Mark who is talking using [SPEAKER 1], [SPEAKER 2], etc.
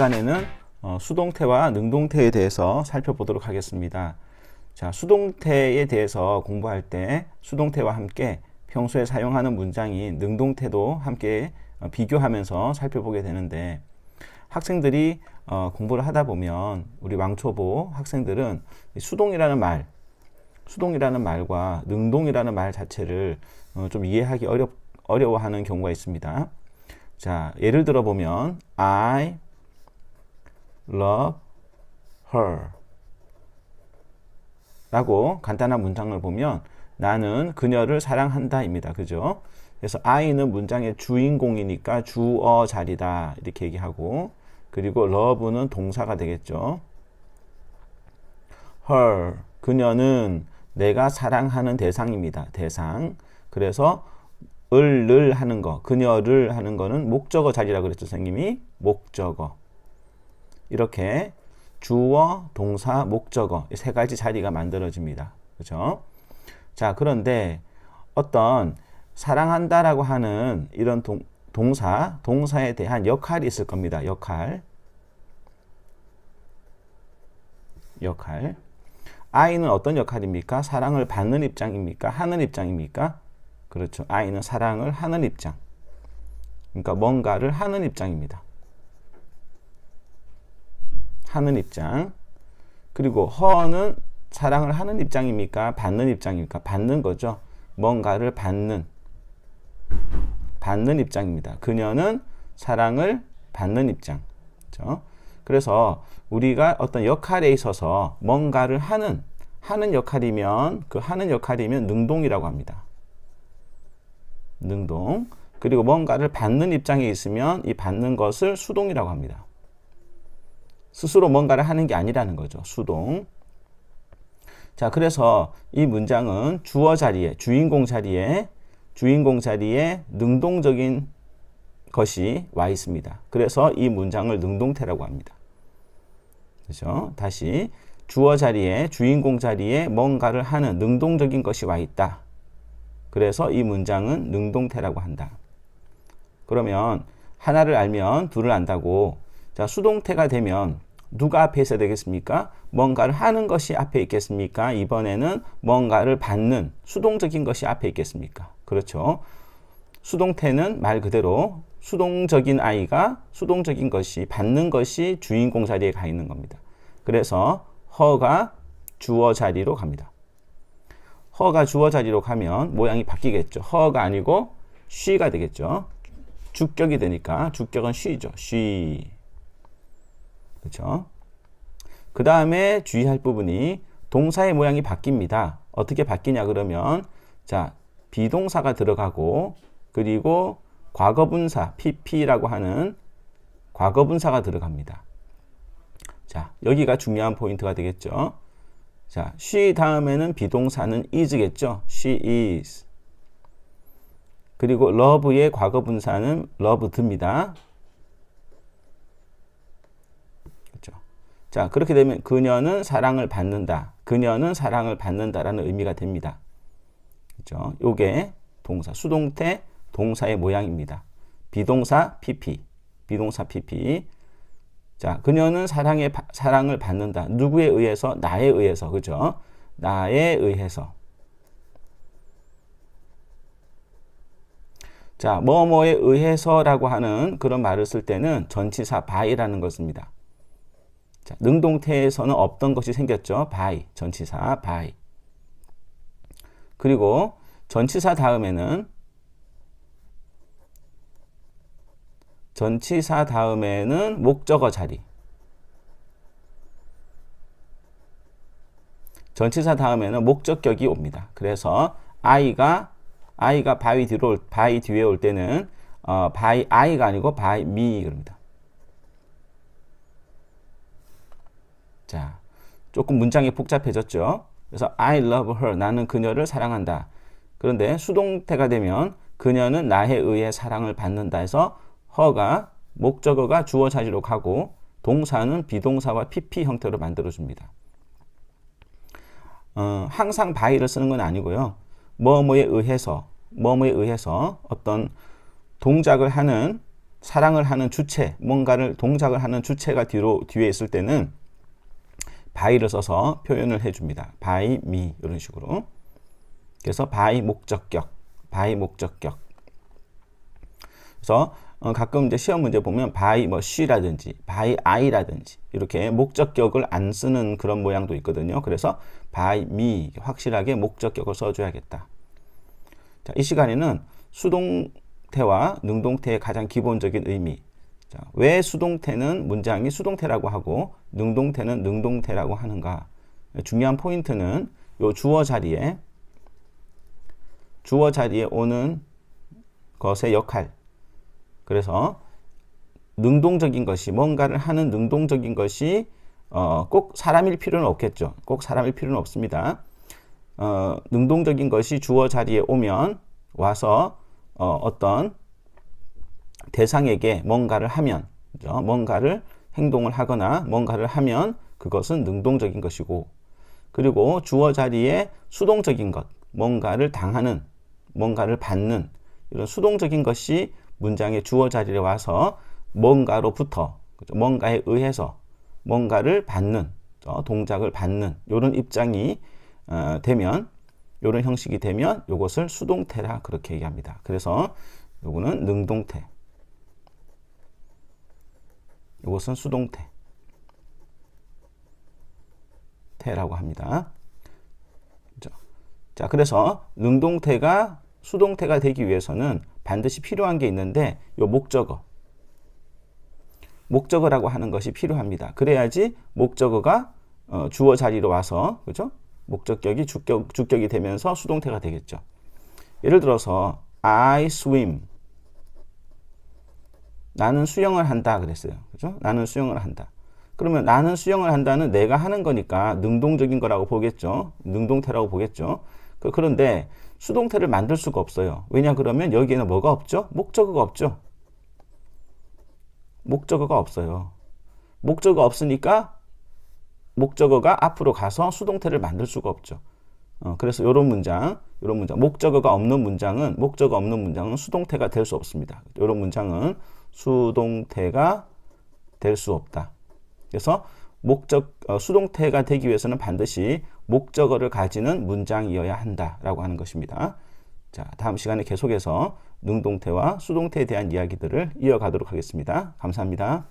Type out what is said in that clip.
[SPEAKER 1] 시간에는 수동태와 능동태에 대해서 살펴보도록 하겠습니다. 자, 수동태에 대해서 공부할 때 수동태와 함께 평소에 사용하는 문장인 능동태도 함께 비교하면서 살펴보게 되는데, 학생들이 공부를 하다 보면 우리 왕초보 학생들은 수동이라는 말과 능동이라는 말 자체를 좀 이해하기 어려워하는 경우가 있습니다. 자, 예를 들어 보면 I love her 라고 간단한 문장을 보면 나는 그녀를 사랑한다 입니다. 그죠? 그래서 I는 문장의 주인공이니까 주어 자리다 이렇게 얘기하고, 그리고 love는 동사가 되겠죠. her, 그녀는 내가 사랑하는 대상입니다. 대상. 그래서 을 하는 거, 그녀를 하는 거는 목적어 자리라고 그랬죠, 선생님이. 목적어. 이렇게 주어, 동사, 목적어 세 가지 자리가 만들어집니다. 그렇죠? 자, 그런데 어떤 사랑한다라고 하는 이런 동사에 대한 역할이 있을 겁니다. 역할. I는 어떤 역할입니까? 사랑을 받는 입장입니까? 하는 입장입니까? 그렇죠. I는 사랑을 하는 입장. 그러니까 뭔가를 하는 입장입니다. 하는 입장. 그리고 her는 사랑을 하는 입장입니까? 받는 입장입니까? 받는 거죠. 뭔가를 받는 입장입니다. 그녀는 사랑을 받는 입장. 그렇죠? 그래서 우리가 어떤 역할에 있어서 뭔가를 하는 역할이면, 그 하는 역할이면 능동이라고 합니다. 능동. 그리고 뭔가를 받는 입장에 있으면 이 받는 것을 수동이라고 합니다. 스스로 뭔가를 하는 게 아니라는 거죠. 수동. 자, 그래서 이 문장은 주어 자리에, 주인공 자리에 능동적인 것이 와 있습니다. 그래서 이 문장을 능동태라고 합니다. 그렇죠? 다시 주어 자리에, 주인공 자리에 뭔가를 하는 능동적인 것이 와 있다. 그래서 이 문장은 능동태라고 한다. 그러면 하나를 알면 둘을 안다고. 자, 수동태가 되면 누가 앞에 있어야 되겠습니까? 뭔가를 하는 것이 앞에 있겠습니까? 이번에는 뭔가를 받는 수동적인 것이 앞에 있겠습니까? 그렇죠. 수동태는 말 그대로 수동적인 아이가, 수동적인 것이, 받는 것이 주인공 자리에 가 있는 겁니다. 그래서 her가 주어 자리로 갑니다. her가 주어 자리로 가면 모양이 바뀌겠죠. her가 아니고 she가 되겠죠. 주격이 되니까 주격은 she죠. she. 그렇죠? 그 다음에 주의할 부분이 동사의 모양이 바뀝니다. 어떻게 바뀌냐 그러면, 자, 비동사가 들어가고, 그리고 과거분사 pp라고 하는 과거분사가 들어갑니다. 자, 여기가 중요한 포인트가 되겠죠. 자, she 다음에는 비동사는 is겠죠. she is. 그리고 love의 과거분사는 loved입니다. 그렇죠. 자, 그렇게 되면 그녀는 사랑을 받는다. 그녀는 사랑을 받는다라는 의미가 됩니다. 그렇죠. 요게 동사, 수동태 동사의 모양입니다. 비동사 pp. 자, 그녀는 사랑을 받는다. 누구에 의해서? 나에 의해서. 그죠? 나에 의해서. 자, 뭐뭐에 의해서라고 하는 그런 말을 쓸 때는 전치사 by라는 걸 씁니다. 자, 능동태에서는 없던 것이 생겼죠. by, 전치사 by. 그리고 전치사 다음에는 목적어 자리. 전치사 다음에는 목적격이 옵니다. 그래서 I가 by 뒤에 올 때는 by I가 아니고 by me 그럽니다. 자, 조금 문장이 복잡해졌죠. 그래서 I love her, 나는 그녀를 사랑한다. 그런데 수동태가 되면 그녀는 나에 의해 사랑을 받는다 해서 her가 목적어가 주어 자리로 가고 동사는 비동사와 pp 형태로 만들어줍니다. 항상 by를 쓰는 건 아니고요. 뭐뭐에 의해서 어떤 동작을 하는 사랑을 하는 주체, 뭔가를 동작을 하는 주체가 뒤에 있을 때는 by를 써서 표현을 해줍니다. by me 이런 식으로. 그래서 by 목적격. 그래서 가끔 이제 시험 문제 보면 by 뭐 she라든지 by I라든지 이렇게 목적격을 안 쓰는 그런 모양도 있거든요. 그래서 by me 확실하게 목적격을 써줘야겠다. 자, 이 시간에는 수동태와 능동태의 가장 기본적인 의미. 자, 왜 수동태는 문장이 수동태라고 하고 능동태는 능동태라고 하는가? 중요한 포인트는 요 주어 자리에 오는 것의 역할. 그래서 능동적인 것이 뭔가를 하는 능동적인 것이 꼭 사람일 필요는 없겠죠. 꼭 사람일 필요는 없습니다. 능동적인 것이 주어 자리에 오면 와서 어떤 대상에게 뭔가를 하면, 뭔가를 행동을 하거나 뭔가를 하면 그것은 능동적인 것이고, 그리고 주어 자리에 수동적인 것, 뭔가를 당하는, 뭔가를 받는 이런 수동적인 것이 문장의 주어 자리에 와서 뭔가로부터, 뭔가에 의해서 뭔가를 받는, 동작을 받는 이런 입장이 되면, 이런 형식이 되면 이것을 수동태라 그렇게 얘기합니다. 그래서 요거는 능동태, 이것은 수동태 태라고 합니다. 자, 그래서 능동태가 수동태가 되기 위해서는 반드시 필요한 게 있는데 요 목적어라고 하는 것이 필요합니다. 그래야지 목적어가 주어 자리로 와서, 그죠? 목적격이 주격이 되면서 수동태가 되겠죠. 예를 들어서 I swim, 나는 수영을 한다 그랬어요. 그죠? 나는 수영을 한다. 그러면 나는 수영을 한다는 내가 하는 거니까 능동적인 거라고 보겠죠. 능동태라고 보겠죠. 그런데 수동태를 만들 수가 없어요. 왜냐 그러면 여기에는 뭐가 없죠? 목적어가 없죠. 목적어가 없어요. 목적어가 없으니까 목적어가 앞으로 가서 수동태를 만들 수가 없죠. 그래서 이런 문장, 목적어가 없는 문장은 수동태가 될 수 없습니다. 이런 문장은 수동태가 될 수 없다. 그래서 수동태가 되기 위해서는 반드시 목적어를 가지는 문장이어야 한다라고 하는 것입니다. 자, 다음 시간에 계속해서 능동태와 수동태에 대한 이야기들을 이어가도록 하겠습니다. 감사합니다.